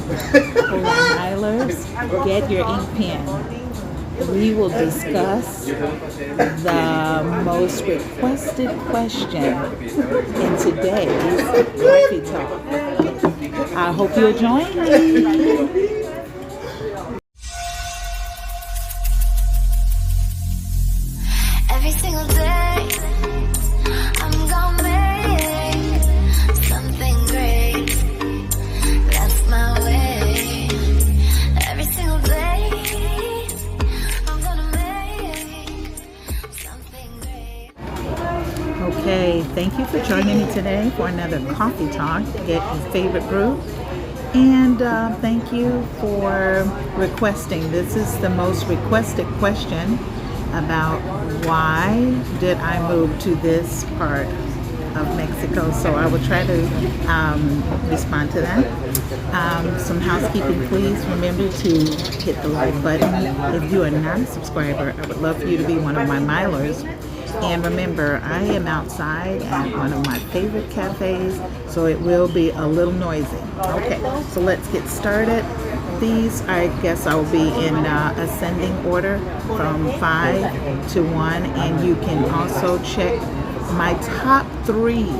For my milers, get your ink pen. We will discuss the most requested question in today's Coffee Talk. I hope you'll join me. Every single day, I'm gonna make something great. That's my way. Every single day, I'm gonna make something great. Okay, thank you for joining me today for another Coffee Talk. Get your favorite brew. And thank you for requesting. This is the most requested question about why did I move to this part of Mexico. So I will try to respond to that. Some housekeeping, please remember to hit the like button. If you are not a subscriber, I would love for you to be one of my milers. And remember, I am outside at one of my favorite cafes, so it will be a little noisy. Okay, so let's get started. These, I guess I will be in ascending order from 5 to 1, and you can also check my top 3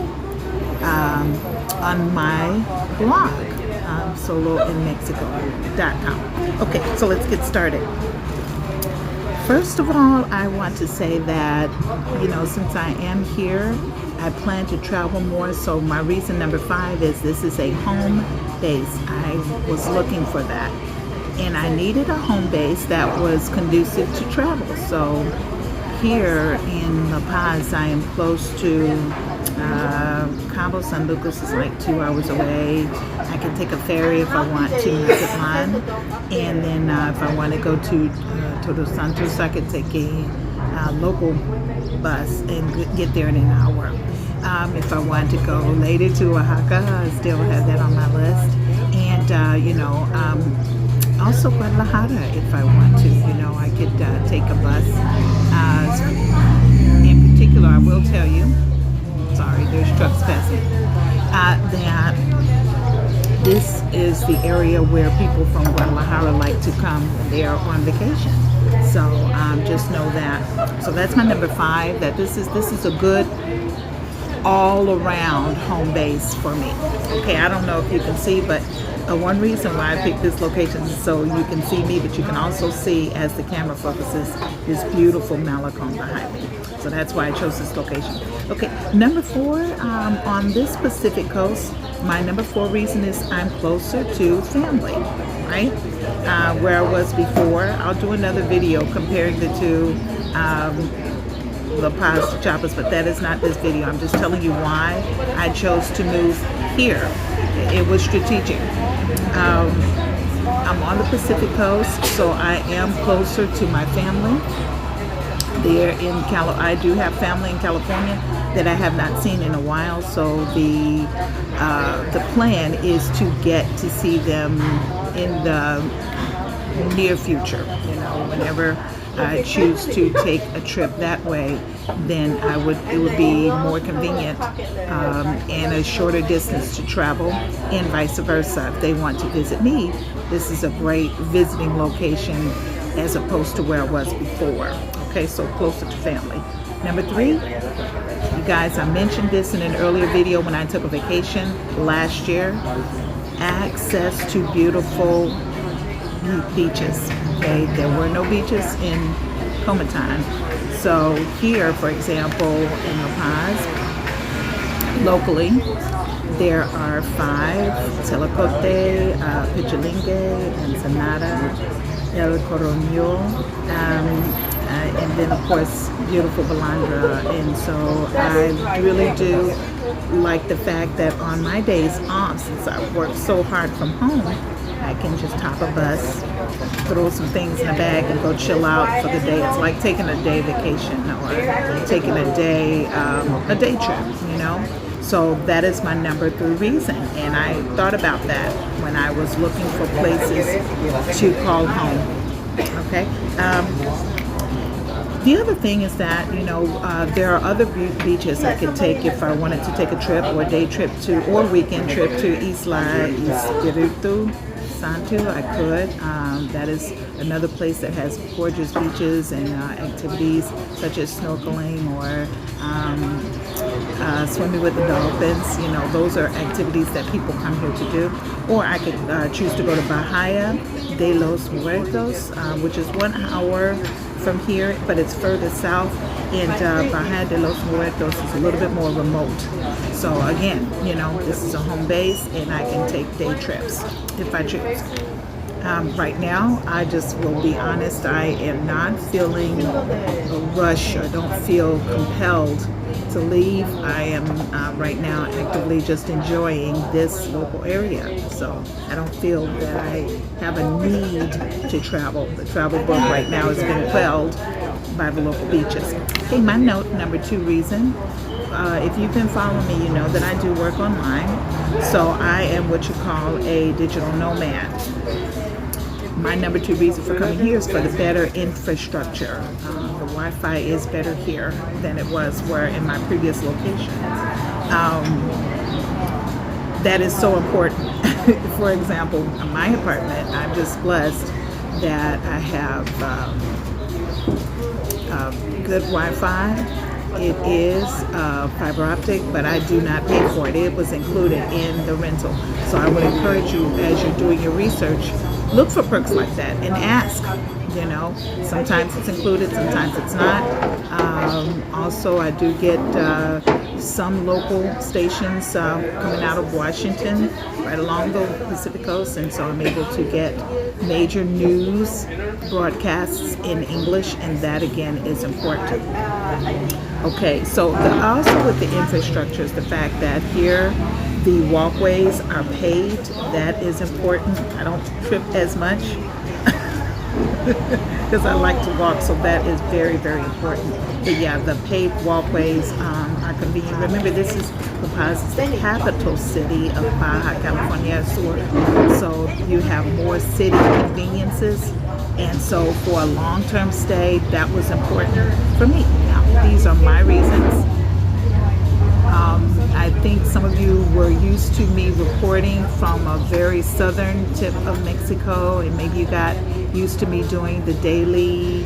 on my blog, soloinmexico.com. Okay, so let's get started. First of all, I want to say that, since I am here, I plan to travel more. So my reason number 5 is this is a home base. I was looking for that. And I needed a home base that was conducive to travel. So here in La Paz, I am close to Cabo San Lucas is like 2 hours away. I can take a ferry if I want to Mazatlan. And then if I want to go to Todos Santos, I could take a local bus and get there in an hour. If I want to go later to Oaxaca, I still have that on my list. And, also Guadalajara if I want to. I could take a bus. In particular, I will tell you, sorry, there's trucks passing, that this is the area where people from Guadalajara like to come when they are on vacation. So just know that. So that's my number 5. That this is a good all-around home base for me. Okay, I don't know if you can see, but one reason why I picked this location is so you can see me, but you can also see, as the camera focuses, this beautiful Malecon behind me. So that's why I chose this location. Okay, number 4, on this Pacific coast, my number 4 reason is I'm closer to family, right? Where I was before. I'll do another video comparing the two, La Paz to Chiapas, but that is not this video. I'm just telling you why I chose to move here. It was strategic. I'm on the Pacific coast, so I am closer to my family. There in I do have family in California that I have not seen in a while, so the plan is to get to see them in the near future. Whenever I choose to take a trip that way, then it would be more convenient and a shorter distance to travel, and vice versa. If they want to visit me, this is a great visiting location as opposed to where I was before. Okay, so closer to family. Number 3, you guys, I mentioned this in an earlier video when I took a vacation last year. Access to beautiful beaches. Okay, there were no beaches in Comitán. So here, for example, in La Paz, locally, there are 5: Telacote, Pichilingue, Ensenada, El Coronel, and then of course beautiful Balandra. And so I really do like the fact that on my days off, since I work so hard from home, I can just hop a bus, throw some things in a bag, and go chill out for the day. It's like taking a day vacation or taking a day trip, So that is my number 3 reason. And I thought about that when I was looking for places to call home. Okay. The other thing is that, there are other beaches I could take if I wanted to take a trip or a day trip to, or weekend trip to Isla Espiritu onto, I could. That is another place that has gorgeous beaches and activities such as snorkeling or swimming with the dolphins. You know, those are activities that people come here to do. Or I could choose to go to Bahia de los Muertos, which is 1 hour from here, but it's further south. And Bahia de los Muertos is a little bit more remote. So again, you know, this is a home base and I can take day trips if I choose. Right now, I just will be honest, I am not feeling a rush or don't feel compelled to leave. I am right now actively just enjoying this local area. So I don't feel that I have a need to travel. The travel bug right now has been quelled by the local beaches. Okay, my note, number 2 reason. If you've been following me, you know that I do work online. So I am what you call a digital nomad. My number 2 reason for coming here is for the better infrastructure. The Wi-Fi is better here than it was where in my previous location. That is so important. For example, in my apartment, I'm just blessed that I have good Wi-Fi. It is fiber optic, but I do not pay for it. It was included in the rental. So I would encourage you, as you're doing your research, look for perks like that and ask. You know, sometimes it's included, sometimes it's not. Also, I do get some local stations coming out of Washington, right along the Pacific Coast, and so I'm able to get major news broadcasts in English, and that again is important. Okay, so also with the infrastructure is the fact that here the walkways are paved. That is important. I don't trip as much because I like to walk, so that is very, very important. But yeah, the paved walkways are convenient. Remember, this is La Paz is the capital city of Baja California Sur, so you have more city conveniences, and so for a long-term stay, that was important for me. Now, these are my reasons. I think some of you were used to me reporting from a very southern tip of Mexico, and maybe you got used to me doing the daily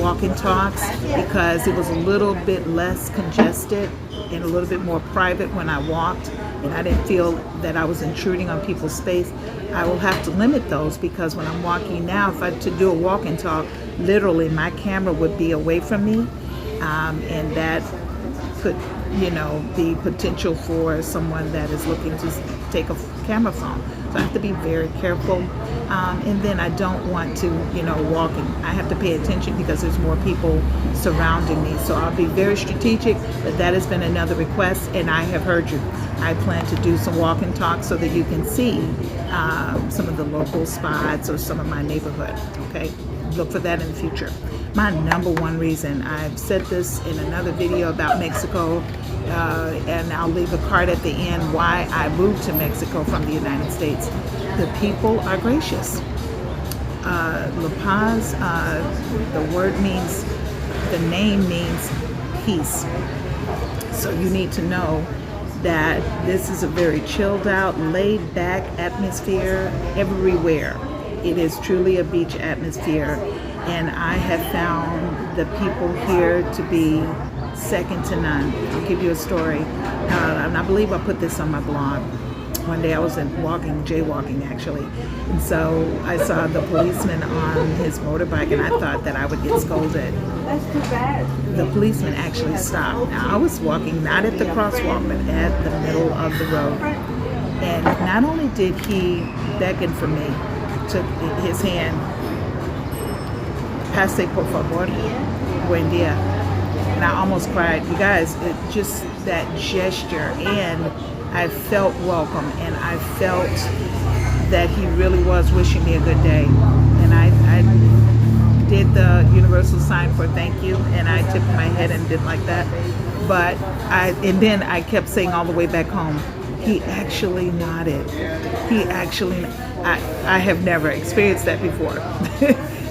walk and talks because it was a little bit less congested and a little bit more private when I walked, and I didn't feel that I was intruding on people's space. I will have to limit those because when I'm walking now, if I to do a walk and talk, literally my camera would be away from me, and that could, you know, the potential for someone that is looking to take a camera phone. So I have to be very careful. And then I don't want to, you know, walk and I have to pay attention because there's more people surrounding me. So I'll be very strategic, but that has been another request and I have heard you. I plan to do some walk and talk so that you can see some of the local spots or some of my neighborhood, okay? Look for that in the future. My number 1 reason, I've said this in another video about Mexico, and I'll leave a card at the end why I moved to Mexico from the United States. The people are gracious. La Paz, the word means, the name means peace. So you need to know that this is a very chilled out, laid back atmosphere everywhere. It is truly a beach atmosphere, and I have found the people here to be second to none. I'll give you a story, and I believe I put this on my blog. One day I was jaywalking actually, and so I saw the policeman on his motorbike, and I thought that I would get scolded. That's too bad. The policeman actually stopped. Now I was walking not at the crosswalk, but at the middle of the road, and not only did he beckon for me, took his hand, "Pase por favor, buen dia," and I almost cried. You guys, just that gesture, and I felt welcome, and I felt that he really was wishing me a good day. And I did the universal sign for thank you, and I tipped my head and did like that. But then I kept saying all the way back home, he actually nodded. I have never experienced that before.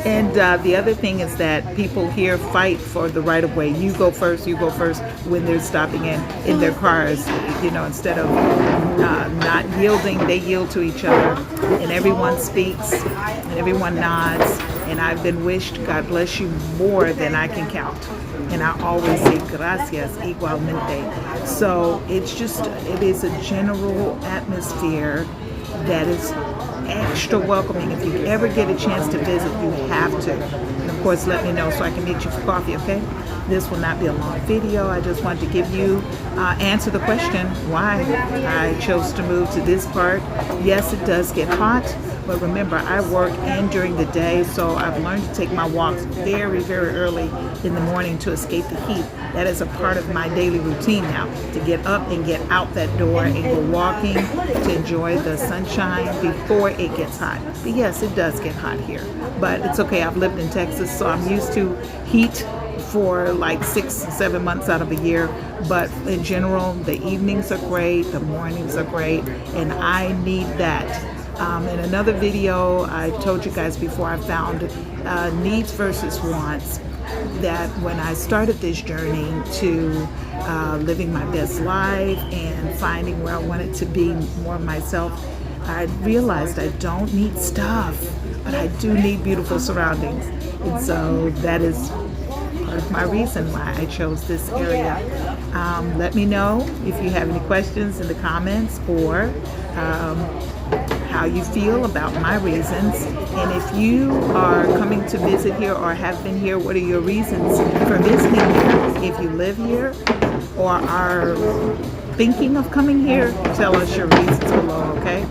And the other thing is that people here fight for the right of way. You go first when they're stopping in their cars. Instead of not yielding, they yield to each other. And everyone speaks and everyone nods. And I've been wished, God bless you, more than I can count. And I always say gracias igualmente. So it is a general atmosphere that is extra welcoming. If you ever get a chance to visit, you have to. And of course, let me know so I can meet you for coffee, okay? This will not be a long video. I just wanted to give you, answer the question why I chose to move to this part. Yes, it does get hot, but remember, I work in during the day, so I've learned to take my walks very, very early in the morning to escape the heat. That is a part of my daily routine now, to get up and get out that door and go walking to enjoy the sunshine before it gets hot. But yes, it does get hot here, but it's okay. I've lived in Texas, so I'm used to heat for like 6-7 months out of a year. But in general, the evenings are great, the mornings are great, and I need that. In another video, I told you guys before, I found needs versus wants. That when I started this journey to living my best life and finding where I wanted to be more myself, I realized I don't need stuff, but I do need beautiful surroundings. And so that is part of my reason why I chose this area. Let me know if you have any questions in the comments, or how you feel about my reasons. And if you are coming to visit here or have been here, what are your reasons for visiting here? If you live here or are thinking of coming here, tell us your reasons below, okay?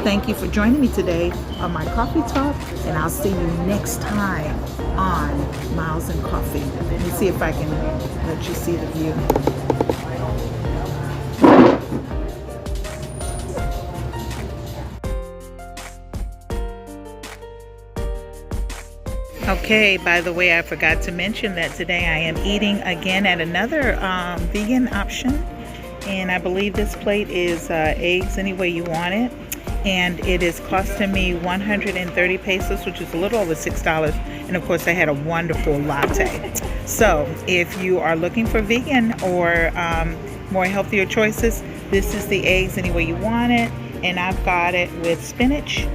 Thank you for joining me today on my coffee talk, and I'll see you next time on Miles and Coffee. Let me see if I can let you see the view. Okay, by the way, I forgot to mention that today I am eating again at another vegan option, and I believe this plate is eggs any way you want it, and it is costing me 130 pesos, which is a little over $6, and of course I had a wonderful latte. So if you are looking for vegan or more healthier choices, this is the eggs any way you want it, and I've got it with spinach,